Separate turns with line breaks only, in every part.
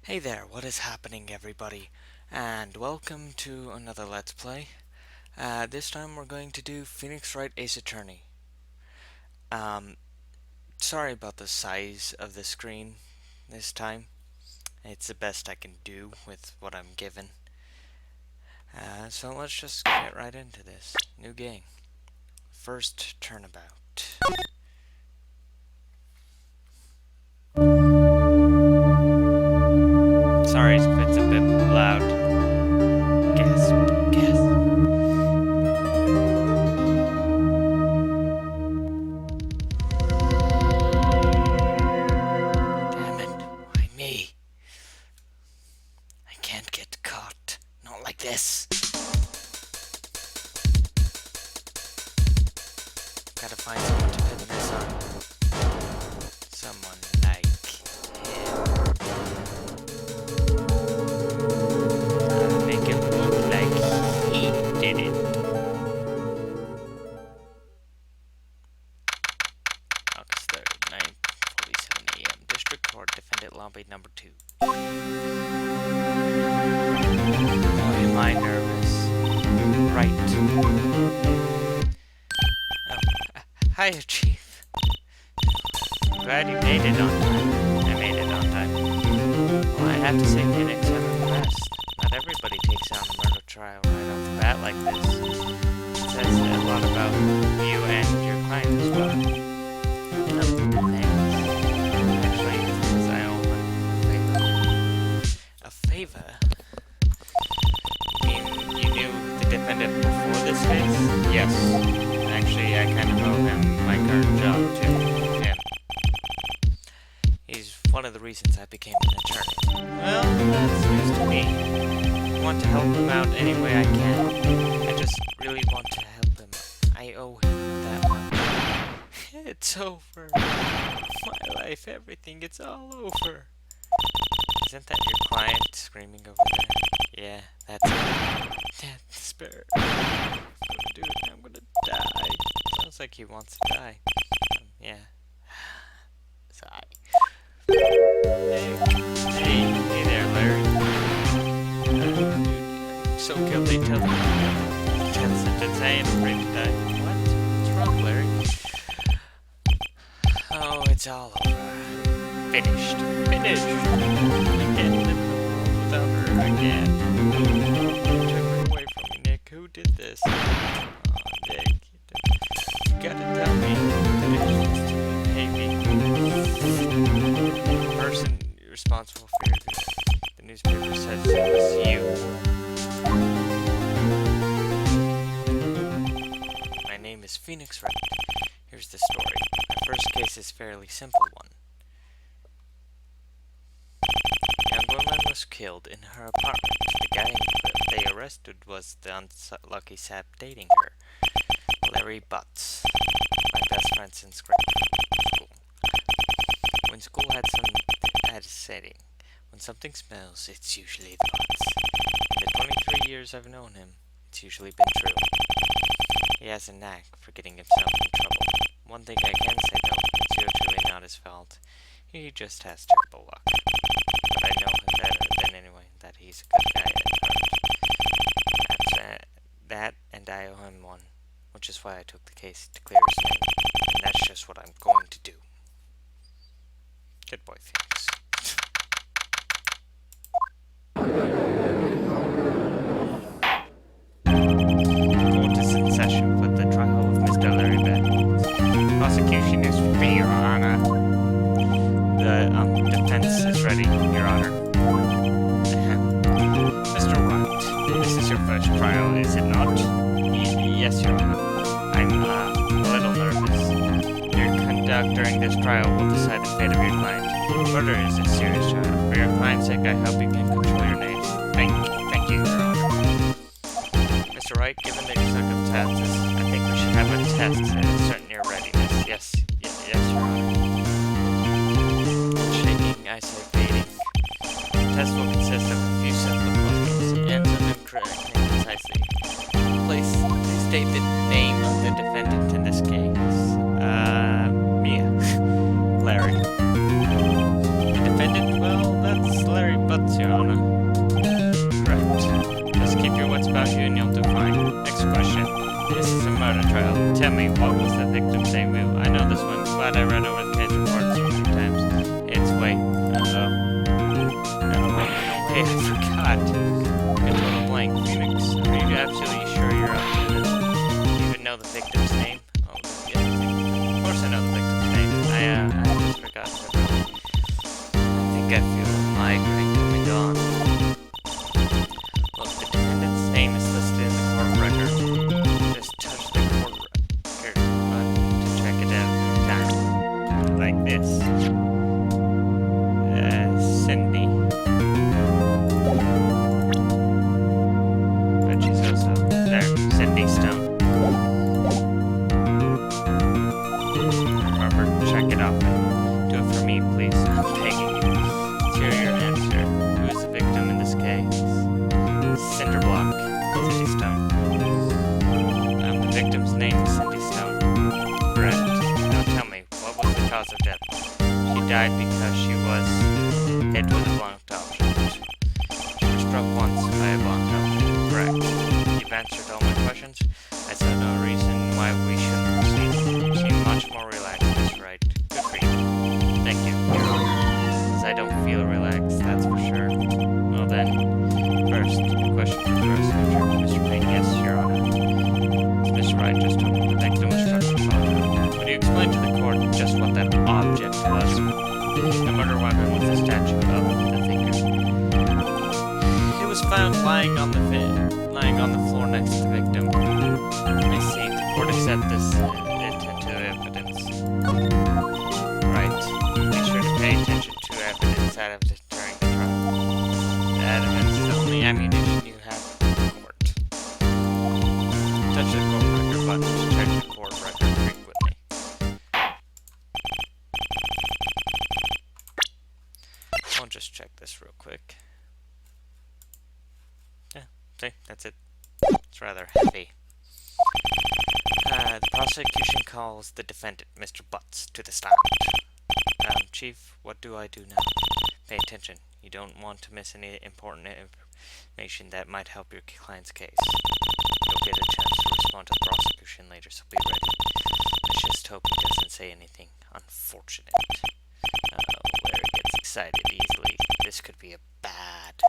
Hey there, what is happening everybody? And welcome to another Let's Play. This time we're going to do Phoenix Wright Ace Attorney. Um, Sorry about the size of the screen this time. It's the best I can do with what I'm given. So let's just get right into this. New game. First turnabout. Sorry if it's a bit loud. Gasp, gasp. Damn it, why me? I can't get caught. Not like this. Gotta find someone to pin this on. Someone like him. Make it look like he did it. August 3rd, 9:47 a.m. District Court, Defendant Lobby Number 2. Why am I nervous? Right. Oh, hiya, Chief. Glad you made it on time. I made it on time. Well, I have to say, Phoenix, I'm impressed. Not everybody takes on a murder trial right off the bat like this. It says a lot about you and your client as well. Thanks. Actually, it's because I owe him a favor. You mean you knew the defendant before this case? Yes. Actually, I kind of owe him my current job, too. Him. He's one of the reasons I became an attorney. Well, that's news to me. I want to help him out any way I can. I just really want to help him. I owe him that much. It's over. My life, everything, it's all over. Isn't that your client screaming over there? Yeah, that's it. Death spirit. I'm gonna do it. I'm gonna die. Sounds like he wants to die. Yeah. Sigh. Hey there, Larry. I'm so guilty. Tell me. That's sentence I ain't afraid to die. What? What's wrong, Larry? Oh, it's all over. Finished. Finished. I can't live without her again. Took her away from me, Nick. Who did this? Oh, Nick. You gotta tell me. Hey, me. The person responsible for the newspaper says it was you. My name is Phoenix Wright. Here's the story. My first case is a fairly simple one. A young woman was killed in her apartment. The guy they arrested was the unlucky sap dating her, Larry Butts, my best friend since grade school. When school had a setting, when something smells, it's usually the Butts. In the 23 years I've known him, it's usually been true. He has a knack for getting himself in trouble. One thing I can say though, it's usually not his fault. He just has terrible luck. But I know him better than anyone that he's a good guy at heart. That's that, and I owe him one, which is why I took the case to clear his name. And that's just what I'm going to do. Good boy, Phoenix. Court is in session for the trial of Mr. Larry Butts. Prosecution is free, Your Honor. The defense is ready, Your Honor. Mr. Wright, this is your first trial, is it not? Yes, Your Honor. I'm a little nervous. Your conduct during this trial will decide the fate of your client. Murder is a serious trial. For your client's sake, I hope you can control your name. Thank you, Your Honor. Mr. Wright, given the circumstances, I think we should have a test and certain your readiness. Yes, Your Honor. Shaking, I say fading. The test will consist of a few simple questions and some incorrect and concisely. Please state the name of the defendant in this case. Mia. Larry. The defendant, well, that's Larry, but I forgot. A total blank. Phoenix, are you absolutely sure you're up to this? Do you even know the victim's name? Oh, yeah. Of course I know the victim's name. I just forgot. I think I feel migraine coming on. Look, the defendant's name is listed in the court record. Just touch the court record button to check it out anytime. Like this. Cindy. But she's also there. Cindy Stone. Remember, check it off and do it for me, please. I'm begging you. Let's hear your answer. Who is the victim in this case? Cinder Block. Cindy Stone. The victim's name is Cindy Stone. Correct. Now tell me, what was the cause of death? She died because she was hit with a blunt object. She was struck once by a blunt object. Correct. You've answered all my questions. I saw no reason why we shouldn't proceed. You seem much more relaxed, Mr. Wright. Good for you. Thank you, Your Honor. As I don't feel relaxed, that's for sure. Well then, first, a question for the prosecutor. Mr. Payne, yes, Your Honor. As Mr. Wright just told me, the victim was struck with a blunt object. Would you explain to the court just what that object was? The murder weapon was a statue of the thinker. It was found lying on the floor next to the victim. I see. The court accept this into evidence. Right. Be sure to pay attention to evidence out of during the trial. The evidence is the only ammunition you have in court. Touch the court record button to check the court record frequently. I'll just check this real quick. Yeah, see, that's it. It's rather heavy. The prosecution calls the defendant, Mr. Butts, to the stand. Chief, what do I do now? Pay attention. You don't want to miss any important information that might help your client's case. You'll get a chance to respond to the prosecution later, so be ready. Let's just hope he doesn't say anything unfortunate. Where he gets excited easily. This could be a bad.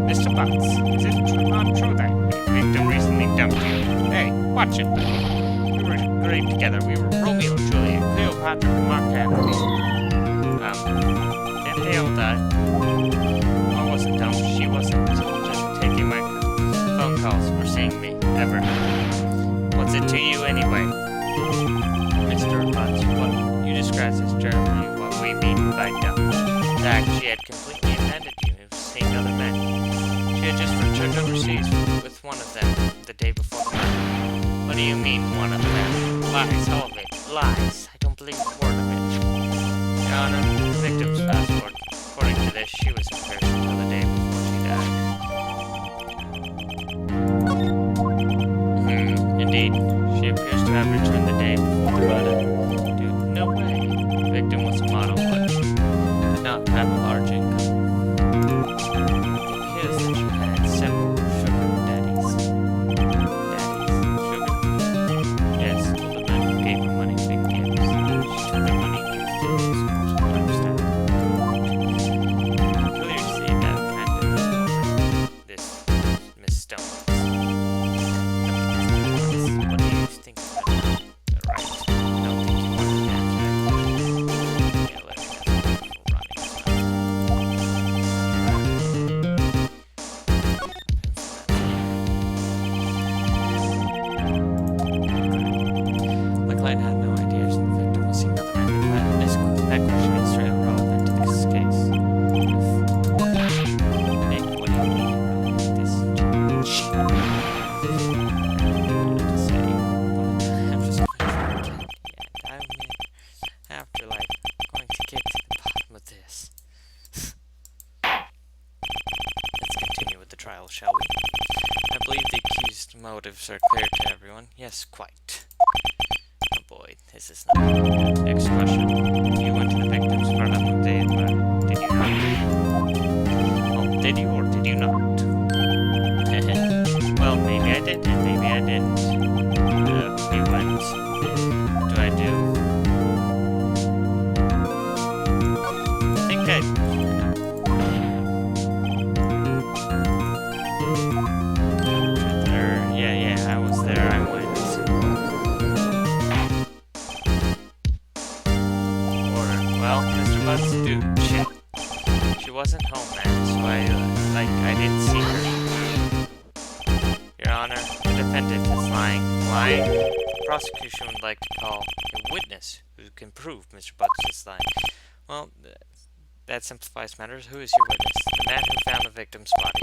Mr. Butts, is it not true that the victim recently dumped you? Hey, watch it. We were great together. We were Romeo and Juliet, Cleopatra and Mark Antony. Didn't they all die? I wasn't dumb. She wasn't just taking my phone calls or seeing me, ever. What's it to you anyway? Mr. Butts, what you described as generally what we mean by dumb. In fact, she had completely abandoned you and seen other men. She had just returned overseas with one of them the day before the murder. What do you mean, one of them? Lies, all of it. Lies. I don't believe a word of it. Your Honor, the victim's passport. According to this, she was in Paris until the day before she died. Indeed. She appears to have returned the day before the murder. Dude, no way. The victim was a model, but did not have a large income. It appears that she had several sugar daddies. Sugar? Yes, the men who gave her money big gifts. She took their money and used it as a understand. Clearly see that kind of this Miss Stone. What do you think of it? Right. I don't think you want to answer that question. Yeah, let's have a McLean had no ideas and the victim was seen other men. That question is straight irrelevant to this case. Nick, what do you mean irrelevant to this? Shit. I'm just going to afterlife. I'm going to get to the bottom of this. Let's continue with the trial, shall we? I believe the accused motives are clear to everyone. Yes, quite. Oh boy, this is not good. Next question. You went to the victim's front on the day of the murder. Did you not? Oh, did you or did you not? Well, maybe I did and maybe I didn't. You went. What do I do? Well, Mr. Butts, dude, shit. She wasn't home, man, so I didn't see her. Your Honor, the defendant is lying. Lying? The prosecution would like to call a witness who can prove Mr. Butts is lying. Well, that simplifies matters. Who is your witness? The man who found the victim's body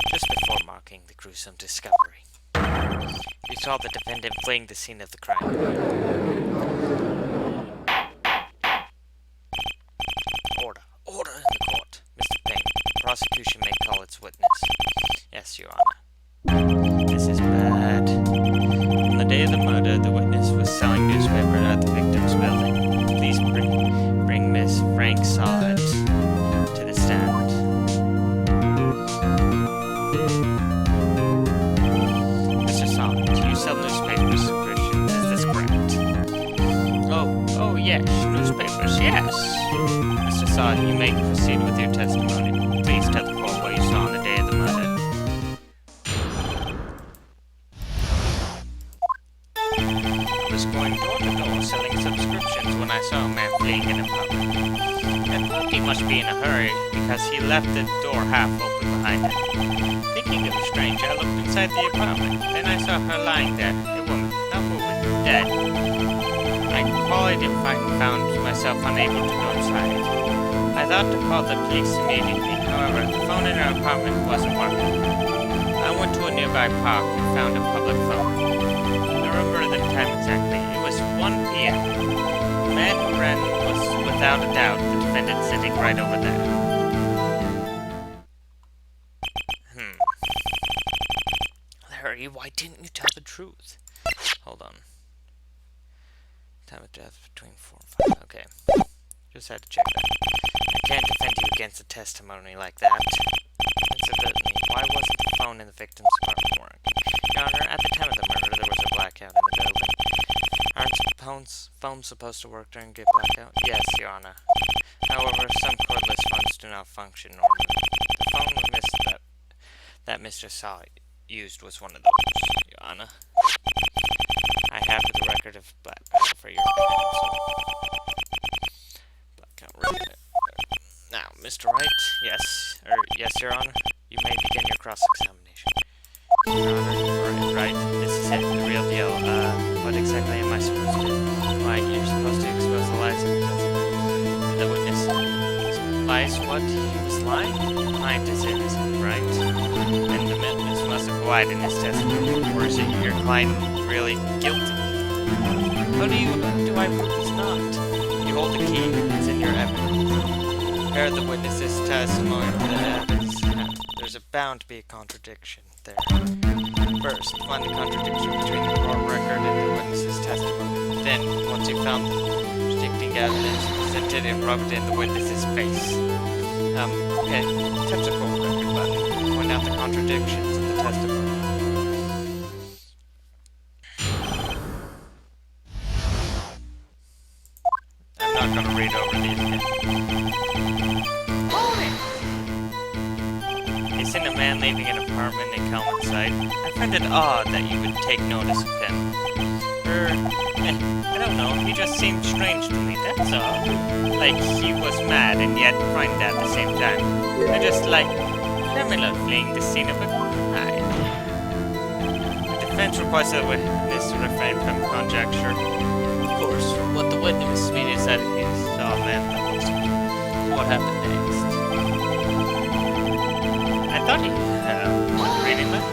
just before marking the gruesome discovery. You saw the defendant fleeing the scene of the crime. Order in the court. Mr. Payne, the prosecution may call its witness. Yes, Your Honor. This is bad. On the day of the murder, the witness was selling newspaper at the victim's building. Please bring Miss Frank Sod to the stand. Mr. Sod, you sell newspaper subscriptions, is this correct? Oh yes, newspapers, yes. Mr. Sod, you may proceed with your testimony. Please tell the court what you saw on the day of the murder. I was going door to door selling subscriptions when I saw a man fleeing in a public. I thought he must be in a hurry because he left the door half open behind him. Thinking it was strange, I looked inside the apartment. Then I saw her lying there, a woman, not moving, dead. I called and found myself unable to go inside. I thought to call the police immediately. However, the phone in her apartment wasn't working. I went to a nearby park and found a public phone. I remember the time exactly. It was 1 p.m. The man who ran was, without a doubt, the defendant sitting right over there. Larry, why didn't you tell the truth? Hold on. Time of death between 4 and 5. Okay. Just had to check that. I can't defend you against a testimony like that. Incidentally, why wasn't the phone in the victim's apartment working? Your Honor, at the time of the murder, there was a blackout in the building. Aren't phones supposed to work during a blackout? Yes, Your Honor. However, some cordless phones do not function normally. The phone that Mr. Saw used was one of those, Your Honor. I have the record of blackout for your counsel. Blackout record. Now, Mr. Wright, yes, Your Honor, you may begin your cross-examination. Your Honor, right, this is it, the real deal. What exactly am I supposed to do? Why, you're supposed to expose the lies of the witness. Lies what? He was lying? The client is innocent, right? And the witness must have lied in his testimony. Or is it your client really guilty? How do I prove he's not? You hold the key, it's in your evidence. Compare the witness's testimony to the evidence. There's bound to be a contradiction there. First, find the contradiction between the court record and the witness's testimony. Then, once you found the contradicting evidence, present it and rub it in the witness's face. Okay, touch the court record button. Point out the contradictions in the testimony. I'm not going to read over these again. Isn't a man leaving an apartment in Calman site? I find it odd that you would take notice of him. I don't know, he just seemed strange to me, that's all. Like he was mad and yet frightened at the same time. I just like criminal fleeing the scene of a crime. The defense requires the witness to refrain from conjecture. Of course, what the witness means is that he saw a man that was what happened next. I thought he reading that.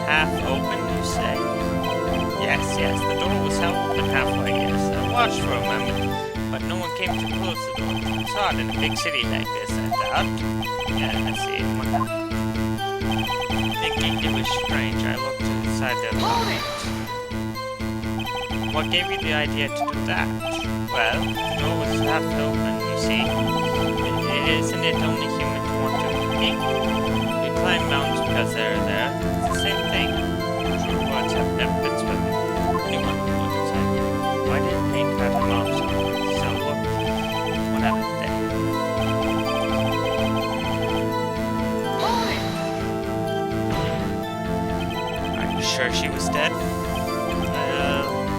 Half open, you say? Yes, the door was held open halfway, yes. I watched for a moment, but no one came to close the door. It's odd in a big city like this, I thought. Yeah, I see. Thinking it was strange, I looked inside the apartment. What gave you the idea to do that? Well, the door was half open, you see. Isn't it only human to want to eat? You climb mountains because they're there. It's the same thing. True words have never been spoken. Anyone can look inside. Why didn't Payne cut him off? So what happened then? Are you sure she was dead?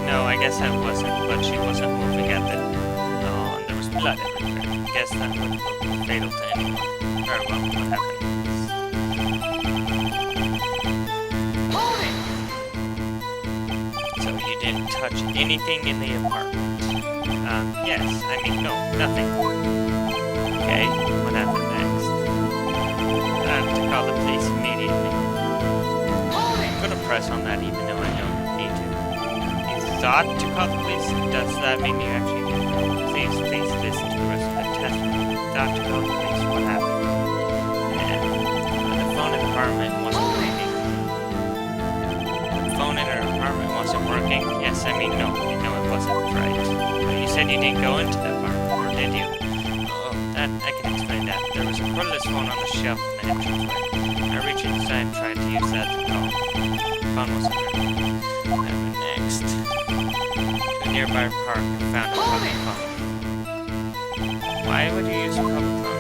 No, I guess I wasn't, but she wasn't moving at the... No. blood everywhere. Guess that would be fatal to anyone. Very well, what happened? So you didn't touch anything in the apartment? Yes. I mean, no, nothing. Okay, what happened next? To call the police immediately. I'm gonna press on that even though I don't need to. You thought to call the police? Does that mean you actually did? Please listen to the rest of the testimony. You thought to call the police. What happened? And the phone in the apartment wasn't ringing. The phone in her apartment wasn't working? Yes, I mean, no. You know it wasn't, right? You said you didn't go into the apartment, or did you? Oh, that, I can explain that. There was a cordless phone on the shelf in the entranceway. I reached inside and tried to use that to call. The phone wasn't ringing. What happened next? To a nearby park and found a public phone. Why would you use a public phone?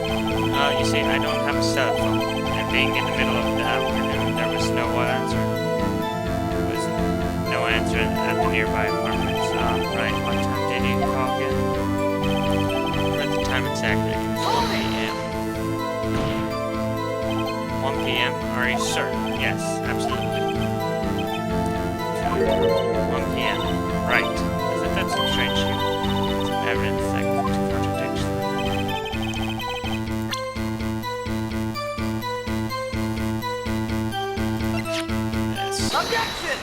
You see, I don't have a cell phone, and being in the middle of the afternoon, there was no answer. There was no answer at the nearby apartments. Right, what time did you call again? At the time exactly, it was 1 p.m. 1 p.m.? Are you certain? Yes, absolutely. 1 p.m. Right. Isn't that some strange shit? Some evidence that contradicts. Yes.
Objection!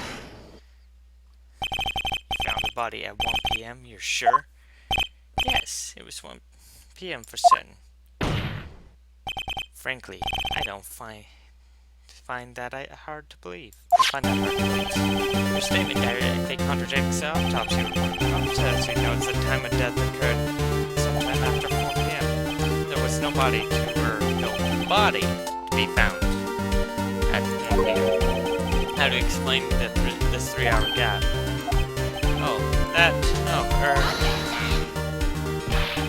Found the body at 1 p.m., you're sure? Yes, it was 1 p.m. for certain. Frankly, I don't find that hard to believe. Your statement directly contradicts the autopsy report. The autopsy notes the time of death occurred sometime after 4 p.m. There was no body to be found at 1 p.m. How to explain this 3-hour gap?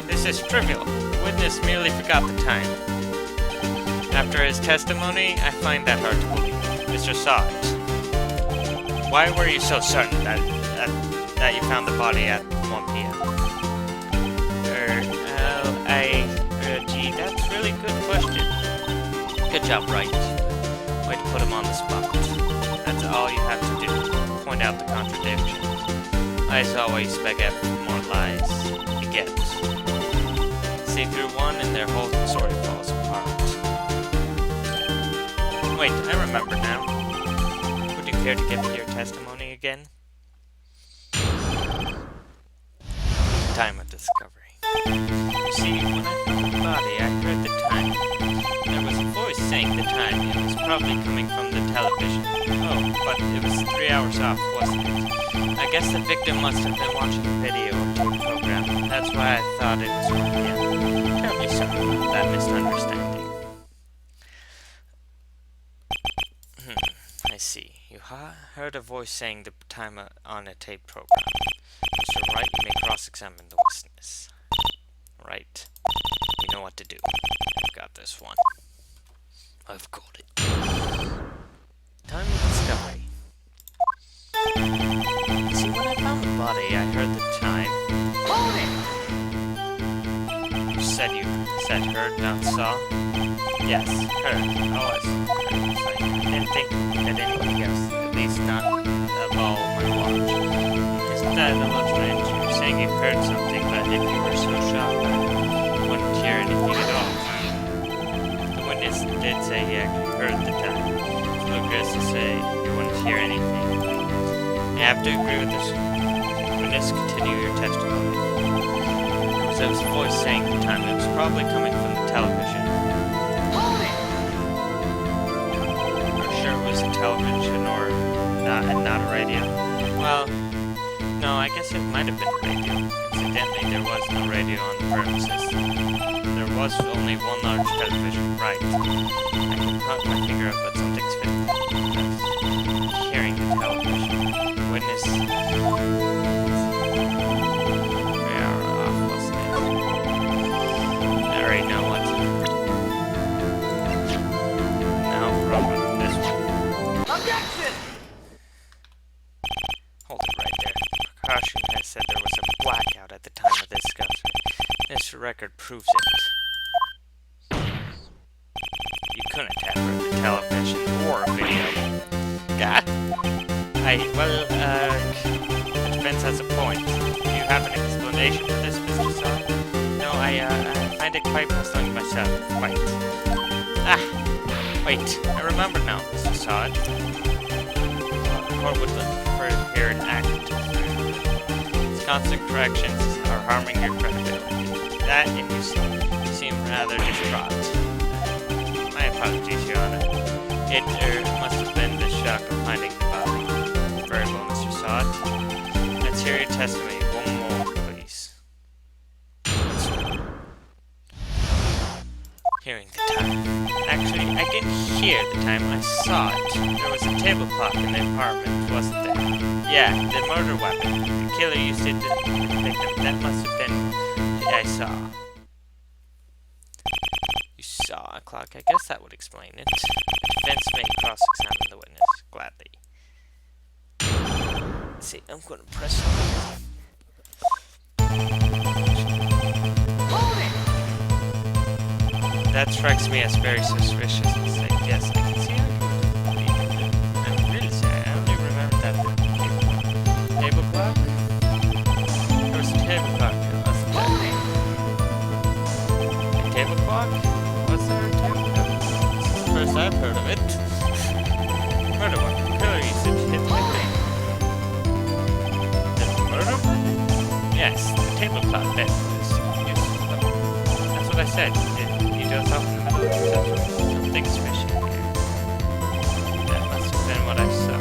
This is trivial. The witness merely forgot the time. After his testimony, I find that hard to believe. Mr. Sods, why were you so certain that you found the body at 1 p.m.? Gee, that's a really good question. Good job, Wright. Way to put him on the spot. That's all you have to do. Point out the contradictions. Lies always beg for more lies. You get. See through one and their whole story falls apart. Wait, I remember now. Would you care to give me your testimony again? Time of discovery. You see, when I found the body, I heard the time. There was a voice saying the time. It was probably coming from the television. Oh, but it was 3 hours off, wasn't it? I guess the victim must have been watching a video or TV program. That's why I thought it was 1 p.m. Terribly sorry about that misunderstanding. I see. You heard a voice saying the time on a tape program. Mr. Wright, you may cross-examine the witness. Right. You know what to do. I've got this one. I've got it. Time of discovery. See, when I found the body, I heard the time. You said heard, not saw? Yes, heard. Oh, I didn't think that anything else, at least not of all my watch. Isn't that a little strange? You're saying you heard something, but if you were so shocked, you wouldn't hear anything at all. The witness did say he actually heard the time. It's ludicrous to say you wouldn't hear anything. I have to agree with this. Witness, continue your testimony. There was a voice saying the time. It was probably coming from the television. Was a television or not, and not a radio? Well, no, I guess it might have been a radio. Incidentally, there was no radio on the premises. There was only one large television, right. I can put my finger up, but something's fitting. Hearing the television. Witness. 3 hour off, wasn't it? I already know what. No, probably this one.
Objection!
Hold it right there. Precaution has said there was a blackout at the time of this discussion. Mr. record proves it. You couldn't have heard the television or video. God. The defense has a point. Do you have an explanation for this, Mr. Sod? No, I find it quite puzzling myself. Quite. Wait, I remember now, Mr. Sod. The court would prefer to hear an act. Its constant corrections are harming your credibility. That and you seem rather distraught. My apologies, Your Honor. It must have been the shock of finding the body. Very well, Mr. Sod. Let's hear your testimony one more, please. Hearing the time. Actually, I didn't hear the time, I saw it. There was a table clock in the apartment, wasn't there? Yeah, the murder weapon. The killer used it to hit the victim. That must have been it I saw. You saw a clock? I guess that would explain it. The defense may cross-examine the witness. Gladly. See, I'm going to press on. That strikes me as very suspicious. It's like, yes, I can see how you would believe it. I'm really sorry, I only remember that table clock. There was a table clock, wasn't there? A table clock? Was there a table clock? This is the first I've heard of it. Murder weapon. Killer used it to hit the victim. The murder weapon? Yes, the table clock. That's what I said. You don't talk in the middle of the something's fishy here. That must have been what I saw.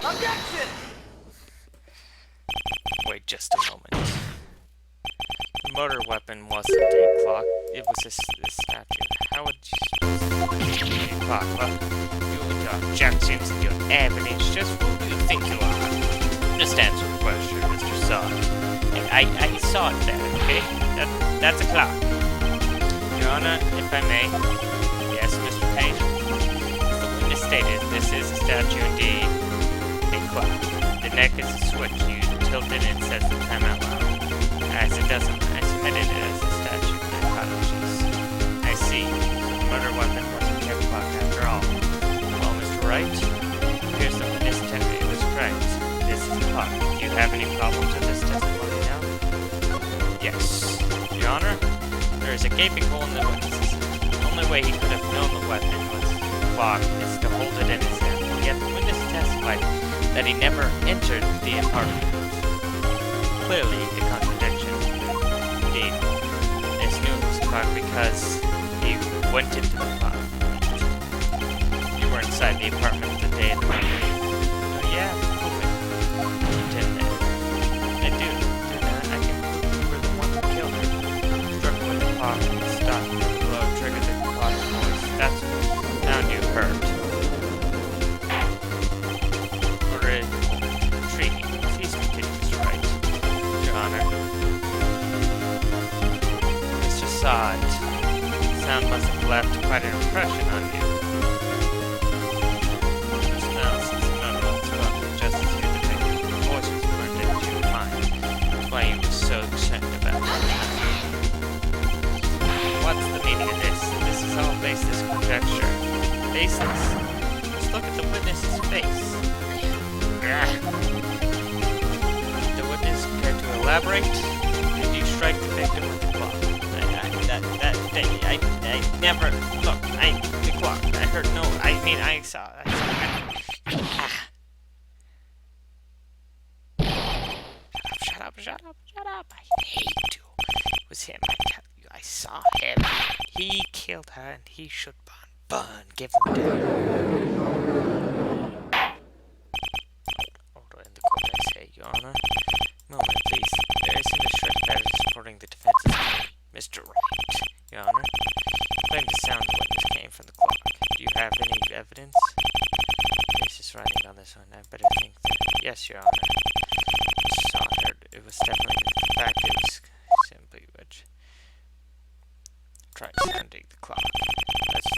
Objection!
Wait just a moment. The murder weapon wasn't a clock. It was a statue. How would you suppose it be a clock? Well, you and your objections and your evidence, just who do you think you are? Just answer the question, Mr. Sod. I saw it there, okay? That's a clock. Your Honor, if I may. Yes, Mr. Payne? As the witness stated, this is a statue indeed. A clock. The neck is a switch. You tilt it and it says the time out loud. As it doesn't, I submitted it as a statue. My apologies. I see. The murder weapon wasn't a clock after all. Well, Mr. Wright? Here's the witness testimony. It was correct. This is the clock. Do you have any problems with this testimony now? Yes. Your Honor, there is a gaping hole in the witness's head. The only way he could have known the weapon was the clock is to hold it in his hand. Yet the witness testified that he never entered the apartment. Clearly, a contradiction. Indeed, it's knew it was a clock because he went into the clock. You were inside the apartment the day of the murder. Oh yeah, I do that. I can prove you were the one who killed her. Struck with the clock and stopped with the blow, triggered the clock voice. That's what sound you heard. Order intriguing. Please continue, Mr. Wright. Your Honor. Mr. Sod. The sound must have left quite an impression on you. Just now, since the moment of the just as you depicted, the voice was burned into your mind. That's why you were so excited about it. What's the meaning of this? This is all baseless conjecture. Baseless? Let's look at the witness's face. Did the witness care to elaborate? Did you strike the victim with the clock? I never... Look, the clock. I heard no... I saw... Shut up. I hate you. It was him, I tell you. I saw him. He killed her and he should burn. Give him down. Order in the court, I say, Your Honor. Moment, please. There isn't a shred better supporting the defense's claim. Mr. Wright, Your Honor. Claim the sound the witness came from the clock. Do you have any evidence? Case is writing on this one. I better think that. Yes, Your Honor. Saw her. It was definitely the fact it was simply which. Try sounding the clock. Let's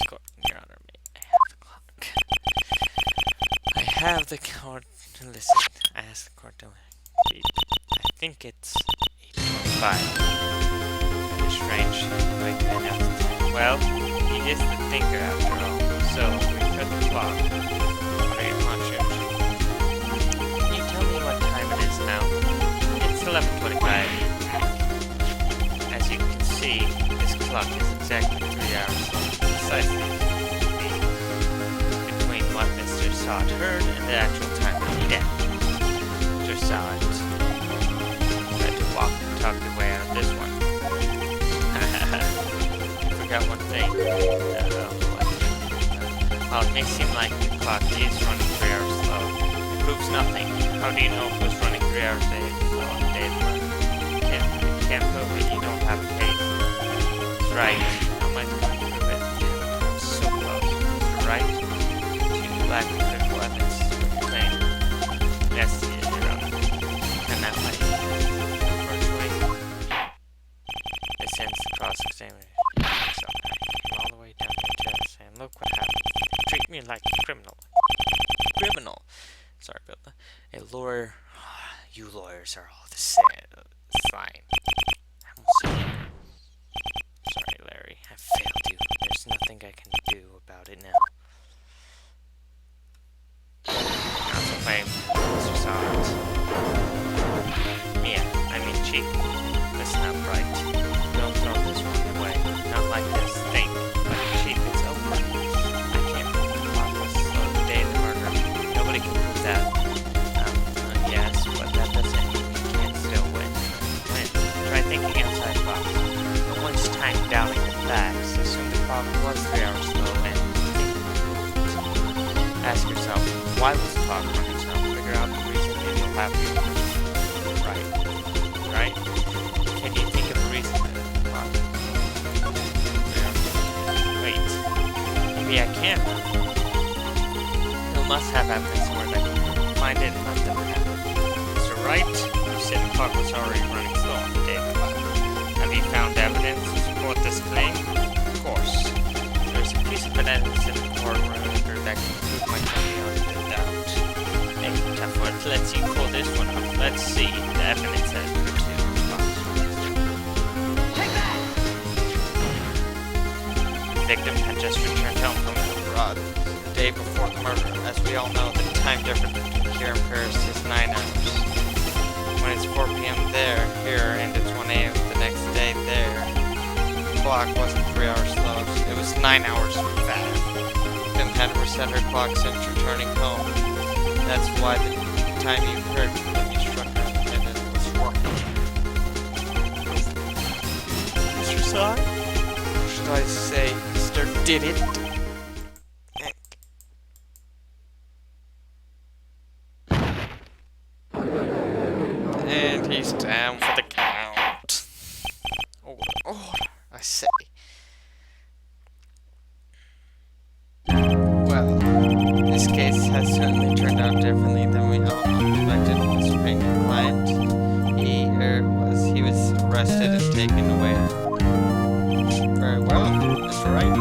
court, Your Honor. May I have the clock? I have the court to listen. I asked the court to keep. I think it's 8:25. That is strange. Wait, I know. Well, he is the thinker after all. So, we put the clock. What are your conscience? Can you tell me what time it is now? It's 11:25. As you can see, this clock is exactly 3 hours long. Precisely between what Mr. Sod heard and the actual time of the death. Mr. Sod had to walk and talk the way out of this one. I forgot one thing. While it may seem like the clock is running 3 hours slow, it proves nothing. How do you know it was running 3 hours slow on the day of the murder? Can't prove it. You don't have a case. It's right. How am I going to prove it? I'm so close. You're right. You lack critical evidence. Claim. Yes, you're on. And that way. First way. This ends the cross-examination. So all the way down to the chest, and look what happened. Treat me like a criminal. Criminal. Sorry about that. A lawyer. You lawyers are all the same. Fine. Sorry, Larry. I failed you. There's nothing I can do about it now. Not so fame, Mr. Silence. Mia, I mean Chief. Listen up, Wright. Don't throw this one away. Not like this. Think. But Chief, it's over. I can't prove the clock was slow the day of the murder. Nobody can prove that. Yes, but that doesn't mean you can't still win. Try thinking outside the box. No one's time doubting the facts. Assume the clock was 3 hours slow and ask yourself, why was the clock running slow? Figure out the reason and you'll have the right. Right? Can you think of a reason that the clock? Wait. Maybe I can. You must have evidence where they can find it and let them have it. Mr. Wright, you said the clock was already running slow on the day of the fire. Have you found evidence to support this claim? Of course. There's a piece of evidence in the courtroom record that can prove my claim beyond a doubt. Hey, tough word. Let's see, pull this one up. Let's see. The evidence has proved to
Take that!
the victim had just returned home from abroad the day before the murder. As we all know, the time difference between here and Paris is 9 hours. When it's 4 p.m. there, here, and it's 1 a.m. the next day there, the clock wasn't 3 hours slow. It was 9 hours fast. Victim had to reset her clock since returning home. That's why the time you heard when you struck her in the minute was 4. Mr. Sar? Or should I say, Mr. Did It? And he's down for the count. Order, I say. Well, this case has certainly turned out differently than we all expected. Mr. Payne's client, he was arrested and taken away. Very well, Mr. Wright.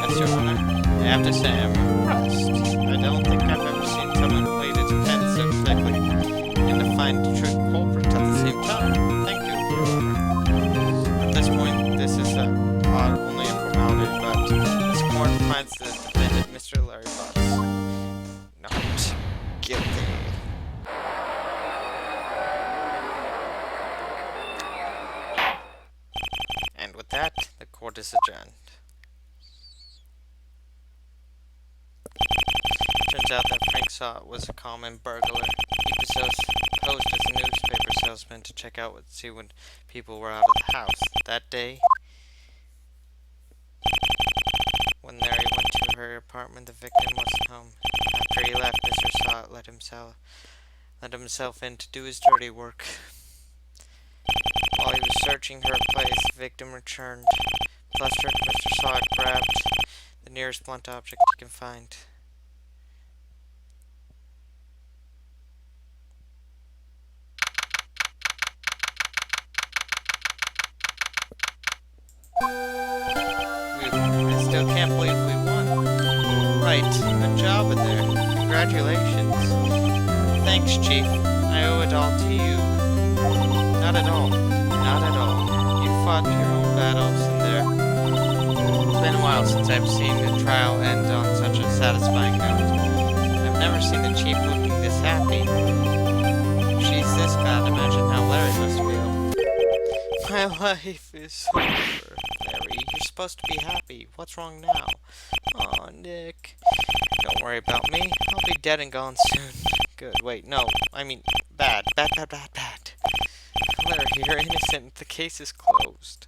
Yes, Your Honor. I have to say I'm impressed. I don't think I've ever seen someone plead his pen so quickly and to find the true culprit at the same time. Thank you, Your Honor. At this point, this is only a formality, but this court finds the defendant, Mr. Larry Butts, not guilty. And with that, the court is adjourned. Turns out that Frank Sott was a common burglar. He posed as a newspaper salesman to check out see when people were out of the house. That day, when Larry went to her apartment, the victim wasn't home. After he left, Mr. Sott let himself in to do his dirty work. While he was searching her place, the victim returned. Flustered, Mr. Sott grabbed the nearest blunt object he could find. I still can't believe we won. Right, good job in there. Congratulations. Thanks, Chief. I owe it all to you. Not at all. Not at all. You fought your own battles in there. It's been a while since I've seen a trial end on such a satisfying note. I've never seen the Chief looking this happy. If she's this bad, imagine how Larry must feel. My life is over, Larry. You're supposed to be happy. What's wrong now? Aw, Nick. Don't worry about me. I'll be dead and gone soon. Good. Wait, no. I mean, bad. Bad, bad, bad, bad. Larry, you're innocent. The case is closed.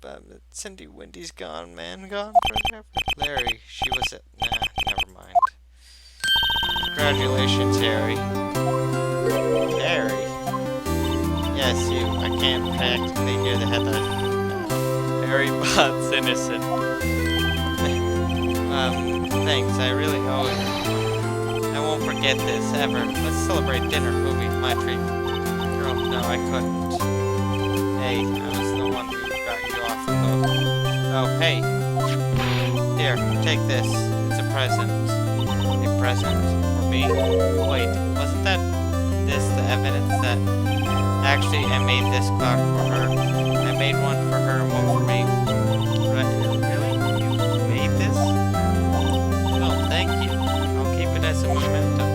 But Cindy Windy's gone, man. Gone forever. Larry, she was at... Nah, never mind. Congratulations, Harry. Harry? Yes, you. I can't practically hear the headline. Harry Pot's innocent. Thanks. I really owe it. I won't forget this, ever. Let's celebrate dinner, movie, my treat. Girl, no, I couldn't. Hey, I was the one who got you off the hook. Oh, hey. Here, take this. It's a present. A present for me? Wait, wasn't that this the evidence that... Actually, I made this clock for her. I made one for her and one for me. Right, really? You made this? Oh, thank you. I'll keep it as a memento.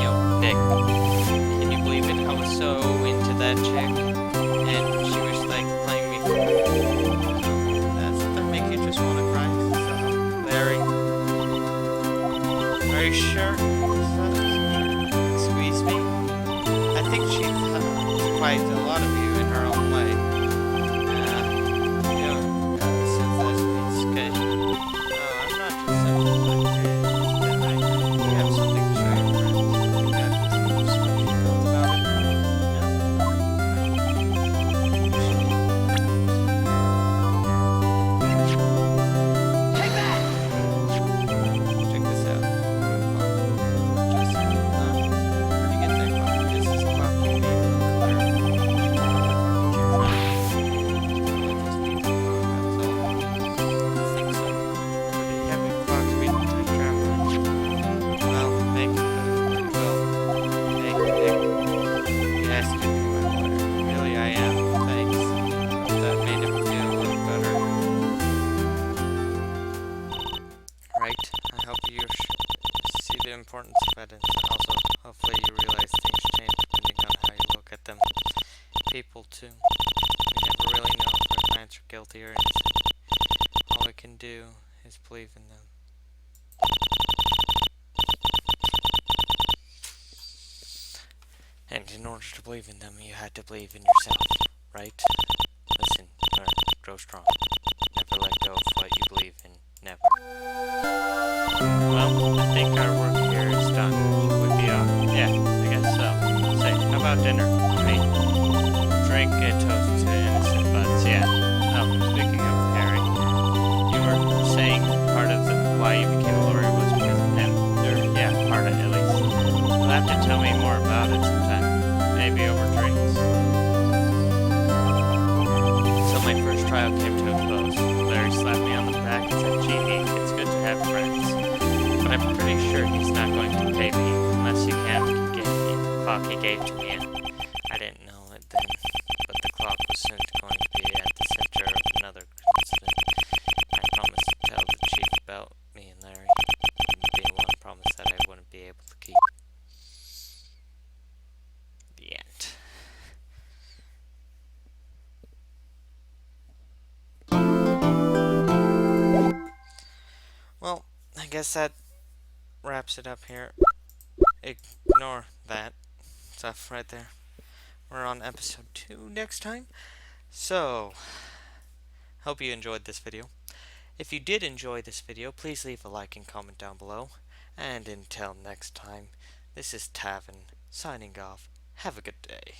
Yo, Nick, can you believe it? I was so into that chick, and she was like playing me for Does that make you just want to cry? So, Larry, are you sure? Squeeze me? I think she's quite a lot of you in her own way. Synthesize me, it's good. Oh, I'm not just synthesizing. You have something to show your friends. You got something about it.
Take that!
Check this out. Just, where'd you get that clock? This is the clock you made for Claire. Just need the clock, that's all. I think so. Pretty heavy clocks we can time traveling. Well, thank you. Well, thank you, Nick. You asked to be my lawyer. Really, I am. Thanks. Hope that made him feel a little better. Right. I hope you see the importance of evidence. Also, hopefully you realize things change depending on how you look at them. People, too. We never really know if our clients are guilty or innocent. All we can do is believe in them. And in order to believe in them, you had to believe in yourself, right? Listen, learn, grow strong. Never let go of what you believe in. Never. Well, I think our work here is done. Should we be off? Yeah, I guess so. Say, how about dinner? Me. Drink a toast to innocent buds, yeah. Oh, speaking of Harry, you were saying part of why you became a lawyer was because of him? Or, yeah, part of it at least. You'll have to tell me more about it sometime. Maybe over drinks. So my first trial came to a close. Larry slapped me on the back and said, gee, it's good to have friends. But I'm pretty sure he's not going to pay me unless you can get me the clock he gave to me. And I didn't know it then, but the clock was soon going to be at the center of another incident. I promised to tell the chief about me and Larry, and being one promise that I wouldn't be able to keep. The end. Well, I guess that wraps it up here. Ignore that stuff right there. We're on episode 2 next time. So, hope you enjoyed this video. If you did enjoy this video, please leave a like and comment down below. And until next time, this is Tavin, signing off. Have a good day.